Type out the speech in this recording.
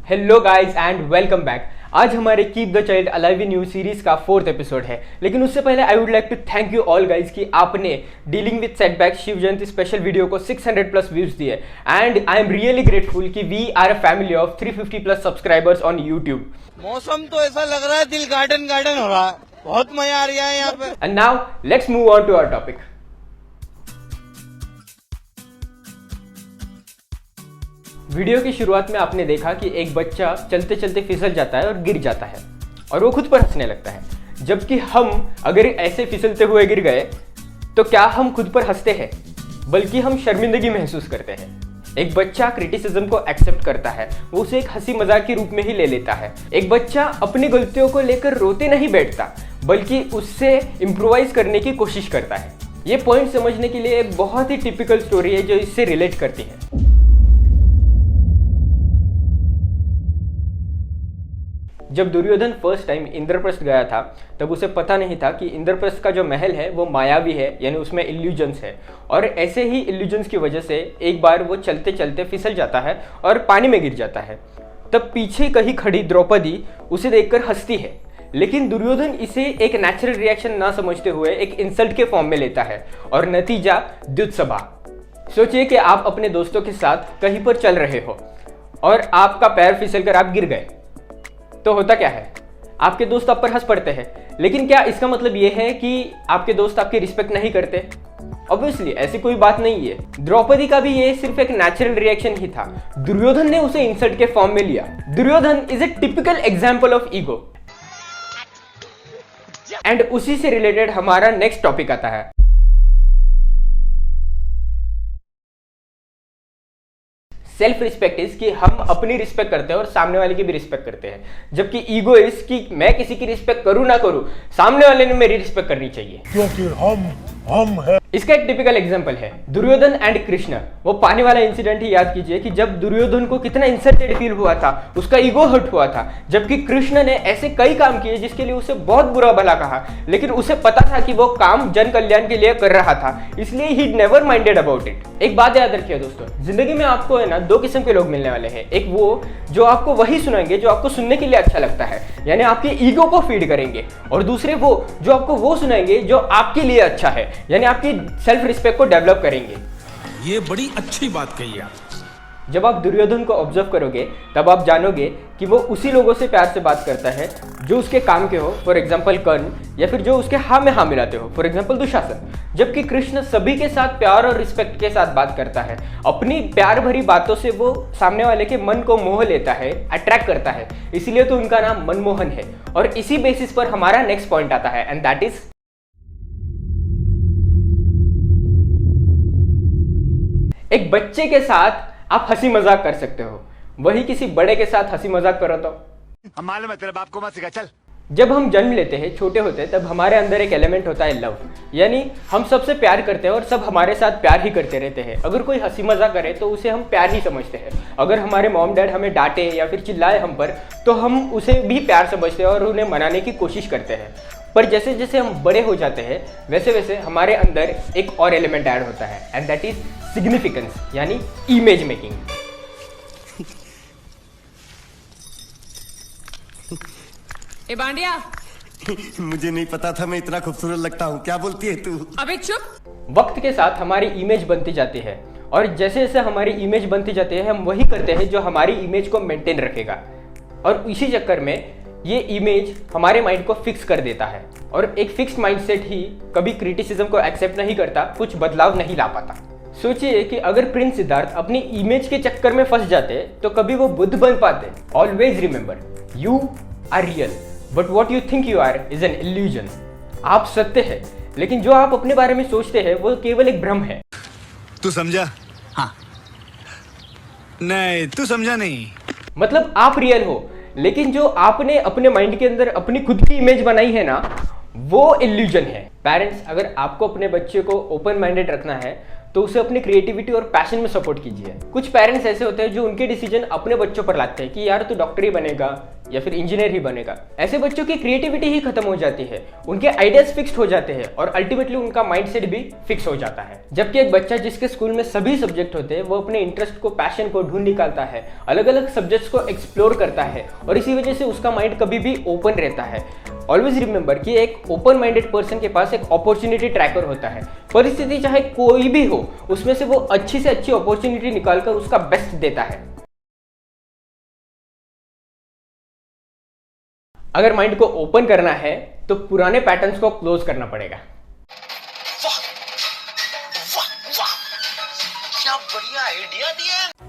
Hello guys and welcome back. आज हमारे keep the child alive in you series का 4th episode है। लेकिन उससे पहले I would like to thank you all guys कि आपने dealing with setback Shiv Jayanti special video को 600 प्लस व्यूज दिए and I am really grateful कि we are a family of 350 plus subscribers on YouTube. मौसम तो ऐसा लग रहा है दिल गार्डन गार्डन हो रहा है, बहुत मजा आ रहा है यहाँ पे। And now let's move on to our topic. Video की शुरुआत में आपने देखा कि एक बच्चा चलते चलते फिसल जाता है और गिर जाता है और वो खुद पर हंसने लगता है, जबकि हम अगर ऐसे फिसलते हुए गिर गए तो क्या हम खुद पर हंसते हैं, बल्कि हम शर्मिंदगी महसूस करते हैं। एक बच्चा क्रिटिसिज्म को एक्सेप्ट करता है, वो उसे एक हंसी मजाक के रूप में ही ले लेता है। एक बच्चा अपनी गलतियों को लेकर रोते नहीं बैठता, बल्कि उससे इम्प्रोवाइज करने की कोशिश करता है। ये पॉइंट समझने के लिए एक बहुत ही टिपिकल स्टोरी है जो इससे रिलेट करती है। जब दुर्योधन फर्स्ट टाइम इंद्रप्रस्थ गया था तब उसे पता नहीं था कि इंद्रप्रस्थ का जो महल है वो मायावी है, यानी उसमें इल्यूजन्स है। और ऐसे ही इल्यूजन्स की वजह से एक बार वो चलते चलते फिसल जाता है और पानी में गिर जाता है। तब पीछे कहीं खड़ी द्रौपदी उसे देखकर हंसती है, लेकिन दुर्योधन इसे एक नेचुरल रिएक्शन ना समझते हुए एक इंसल्ट के फॉर्म में लेता है और नतीजा द्युतसभा। सोचिए कि आप अपने दोस्तों के साथ कहीं पर चल रहे हो और आपका पैर फिसल कर आप गिर गए, तो होता क्या है, आपके दोस्त आप पर हंस पड़ते हैं। लेकिन क्या इसका मतलब यह है कि आपके दोस्त आपकी रिस्पेक्ट नहीं करते? ऑब्वियसली ऐसी कोई बात नहीं है। द्रौपदी का भी ये सिर्फ एक नेचुरल रिएक्शन ही था, दुर्योधन ने उसे इंसल्ट के फॉर्म में लिया। Duryodhan is a typical example of ego. And उसी से रिलेटेड हमारा नेक्स्ट टॉपिक आता है। सेल्फ रिस्पेक्ट इज कि हम अपनी रिस्पेक्ट करते हैं और सामने वाले की भी रिस्पेक्ट करते हैं, जबकि ईगो इज कि मैं किसी की रिस्पेक्ट करूं ना करूं, सामने वाले ने मेरी रिस्पेक्ट करनी चाहिए क्योंकि हम है। इसका एक टिपिकल एग्जांपल है दुर्योधन एंड कृष्ण। वो पानी वाला इंसिडेंट ही याद कीजिए कि जब दुर्योधन को कितना इंसल्टेड फील हुआ था, उसका ईगो हर्ट हुआ था, जबकि कृष्ण ने ऐसे कई काम किए जिसके लिए उसे बहुत बुरा भला कहा, लेकिन उसे पता था कि वो काम जन कल्याण के लिए कर रहा था, इसलिए he never minded about it. एक बात याद रखिए दोस्तों, जिंदगी में आपको है ना 2 किस्म के लोग मिलने वाले हैं। एक वो जो आपको वही सुनाएंगे जो आपको सुनने के लिए अच्छा लगता है, यानी आपके ईगो को फीड करेंगे, और दूसरे वो जो आपको वो सुनाएंगे जो आपके लिए अच्छा है, यानी आपकी सेल्फ रिस्पेक्ट को डेवलप करेंगे। ये बड़ी अच्छी बात कही आप। जब आप दुर्योधन को ऑब्जर्व करोगे तब आप जानोगे कि वो उसी लोगों से प्यार से बात करता है जो उसके काम के हो, फॉर एग्जाम्पल कर्ण, या फिर जो उसके हाँ में हाँ मिलाते हो, फॉर एग्जाम्पल दुशासन। जबकि कृष्ण सभी के साथ प्यार और रिस्पेक्ट के साथ बात करता है। अपनी प्यार भरी बातों से वो सामने वाले के मन को मोह लेता है, अट्रैक्ट करता है, इसीलिए तो उनका नाम मनमोहन है। और इसी बेसिस पर हमारा नेक्स्ट पॉइंट आता है, एंड दैट इज एक बच्चे के साथ आप हंसी मजाक कर सकते हो, वही किसी बड़े के साथ हंसी मजाक करो तो मालूम है तेरे बाप को मत सिखा, चल। जब हम जन्म लेते हैं, छोटे होते हैं, तब हमारे अंदर एक एलिमेंट होता है लव, यानी हम सबसे प्यार करते हैं और सब हमारे साथ प्यार ही करते रहते हैं। अगर कोई हंसी मजाक करे तो उसे हम प्यार ही समझते हैं। अगर हमारे मॉम डैड हमें डांटे या फिर चिल्लाए हम पर, तो हम उसे भी प्यार समझते हैं और उन्हें मनाने की कोशिश करते हैं। पर जैसे जैसे हम बड़े हो जाते हैं वैसे वैसे हमारे अंदर एक और एलिमेंट ऐड होता है, एंड दैट इज सिग्निफिकेंस, यानी इमेज मेकिंग। ए बांडिया, मुझे नहीं पता था मैं इतना खूबसूरत लगता हूँ। क्या बोलती है तू? अबे चुप। वक्त के साथ हमारी इमेज बनती जाती है, और जैसे जैसे हमारी इमेज बनती जाती है हम वही करते हैं जो हमारी इमेज को मेंटेन रखेगा, और इसी चक्कर में ये इमेज हमारे माइंड को फिक्स कर देता है। और एक फिक्स्ड माइंडसेट ही कभी क्रिटिसिज्म को एक्सेप्ट नहीं करता, कुछ बदलाव नहीं ला पाता। सोचिए कि अगर प्रिंस सिद्धार्थ अपनी इमेज के चक्कर में फंस जाते तो कभी वो बुद्ध बन पाते। Always remember, you are real but what you think you are is an illusion. आप सत्य है, लेकिन जो आप अपने बारे में सोचते हैं वो केवल एक भ्रम है। तू समझा? हाँ। नहीं, तू समझा नहीं। मतलब आप रियल हो, लेकिन जो आपने अपने माइंड के अंदर अपनी खुद की इमेज बनाई है ना, वो इल्यूजन है। पेरेंट्स, अगर आपको अपने बच्चे को ओपन माइंडेड रखना है तो उसे अपनी क्रिएटिविटी और पैशन में सपोर्ट कीजिए। कुछ पेरेंट्स ऐसे होते हैं जो उनके डिसीजन अपने बच्चों पर लाते हैं कि यार तू डॉक्टर ही बनेगा, या फिर इंजीनियर ही बनेगा। ऐसे बच्चों की क्रिएटिविटी ही खत्म हो जाती है, उनके आइडियाज फिक्स्ड हो जाते हैं और अल्टीमेटली उनका माइंडसेट भी फिक्स हो जाता है। जबकि एक बच्चा जिसके स्कूल में सभी सब्जेक्ट होते हैं, वो अपने इंटरेस्ट को, पैशन को ढूंढ निकालता है, अलग अलग सब्जेक्ट्स को एक्सप्लोर करता है और इसी वजह से उसका माइंड कभी भी ओपन रहता है। ऑलवेज रिमेंबर कि एक ओपन माइंडेड पर्सन के पास एक अपॉर्चुनिटी ट्रैकर होता है। परिस्थिति चाहे कोई भी हो, उसमें से वो अच्छी से अच्छी अपॉर्चुनिटी निकालकर उसका बेस्ट देता है। अगर माइंड को ओपन करना है तो पुराने पैटर्न्स को क्लोज करना पड़ेगा। क्या बढ़िया आइडिया दिया।